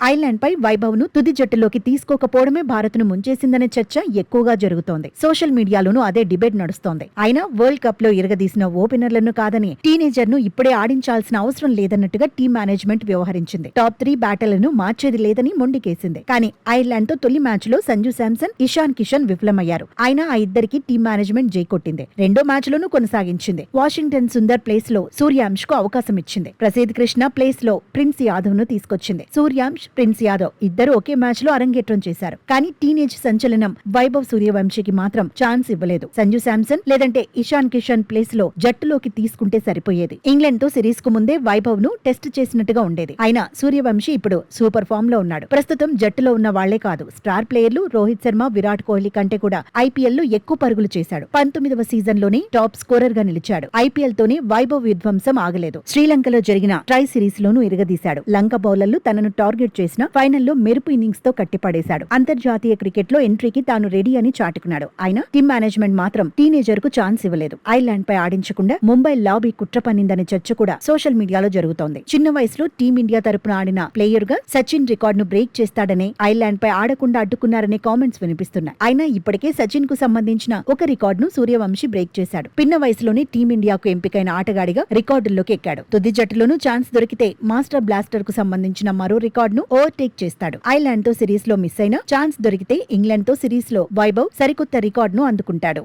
Ireland పై వైభవ్ ను తుది జట్టులోకి తీసుకోకపోవడమే భారత్ ను ముంచేసిందనే చర్చ ఎక్కువగా జరుగుతోంది. సోషల్ మీడియాలోనూ అదే డిబేట్ నడుస్తోంది. అయినా వరల్డ్ కప్ లో ఇరగదీసిన ఓపెనర్లను కాదని టీనేజర్ ను ఇప్పుడే ఆడించాల్సిన అవసరం లేదన్నట్టుగా టీం మేనేజ్మెంట్ వ్యవహరించింది. టాప్ 3 బ్యాటర్లను మార్చేది లేదని మొండికేసింది. కానీ ఐర్లాండ్ తో తొలి మ్యాచ్ లో సంజు శాంసన్, ఇషాన్ కిషన్ విఫలమయ్యారు. అయినా ఆ ఇద్దరికి టీం మేనేజ్మెంట్ జై కొట్టింది. రెండో మ్యాచ్ లోనూ కొనసాగించింది. వాషింగ్టన్ సుందర్ ప్లేస్ లో సూర్యాంశ్ కు అవకాశం ఇచ్చింది. ప్రసిద్ కృష్ణ ప్లేస్ లో ప్రిన్స్ యాదవ్ ను తీసుకొచ్చింది. సూర్యాంశ్, ప్రిన్స్ యాదవ్ ఇద్దరు ఒకే మ్యాచ్ లో అరంగేట్రం చేశారు. కానీ టీనేజ్ సంచలనం వైభవ్ సూర్యవంశీకి మాత్రం ఛాన్స్ ఇవ్వలేదు. సంజు శాంసన్ లేదంటే ఇషాన్ కిషన్ ప్లేస్ లో జట్టులోకి తీసుకుంటే సరిపోయేది. ఇంగ్లాండ్ తో సిరీస్ కు ముందే వైభవ్ ను టెస్ట్ చేసినట్టుగా ఉండేది. అయినా సూర్యవంశీ ఇప్పుడు సూపర్ ఫామ్ లో ఉన్నాడు. ప్రస్తుతం జట్టులో ఉన్న వాళ్లే కాదు, స్టార్ ప్లేయర్లు రోహిత్ శర్మ, విరాట్ కోహ్లీ కంటే కూడా ఐపీఎల్ లో ఎక్కువ పరుగులు చేశాడు. 19వ సీజన్ లోనే టాప్ స్కోరర్ గా నిలిచాడు. ఐపీఎల్ తోనే వైభవ్ విధ్వంసం ఆగలేదు. శ్రీలంకలో జరిగిన ట్రై సిరీస్ లోనూ ఇరగదీశాడు. లంక బౌలర్లు తనను టార్గెట్ చేసిన ఫైనల్లో మెరుపు ఇన్నింగ్స్ తో కట్టిపడేశాడు. అంతర్జాతీయ క్రికెట్ లో ఎంట్రీకి తాను రెడీ అని చాటుకున్నాడు. అయినా టీం మేనేజ్మెంట్ మాత్రం టీనేజర్ కు ఛాన్స్ ఇవ్వలేదు. ఐర్లాండ్ పై ఆడించకుండా ముంబై లాబీ కుట్ర పన్నిందనే చర్చ కూడా సోషల్ మీడియాలో జరుగుతోంది. చిన్న వయసులో టీమిండియా తరపున ఆడిన ప్లేయర్ గా సచిన్ రికార్డ్ ను బ్రేక్ చేస్తాడనే ఐర్లాండ్ పై ఆడకుండా అడ్డుకున్నారనే కామెంట్స్ వినిపిస్తున్నాయి. అయినా ఇప్పటికే సచిన్ కు సంబంధించిన ఒక రికార్డ్ ను సూర్యవంశీ బ్రేక్ చేశాడు. పిన్న వయసులోనే టీమిండియాకు ఎంపికైన ఆటగాడిగా రికార్డుల్లోకి ఎక్కాడు. తుది జట్టులోనూ ఛాన్స్ దొరికితే మాస్టర్ బ్లాస్టర్ కు సంబంధించిన మరో రికార్డ్ ను ఓవర్టేక్ చేస్తాడు. ఐర్లాండ్ తో సిరీస్ లో మిస్ అయినా ఛాన్స్ దొరికితే ఇంగ్లాండ్ తో సిరీస్ లో వైభవ్ సరికొత్త రికార్డ్ ను అందుకుంటాడు.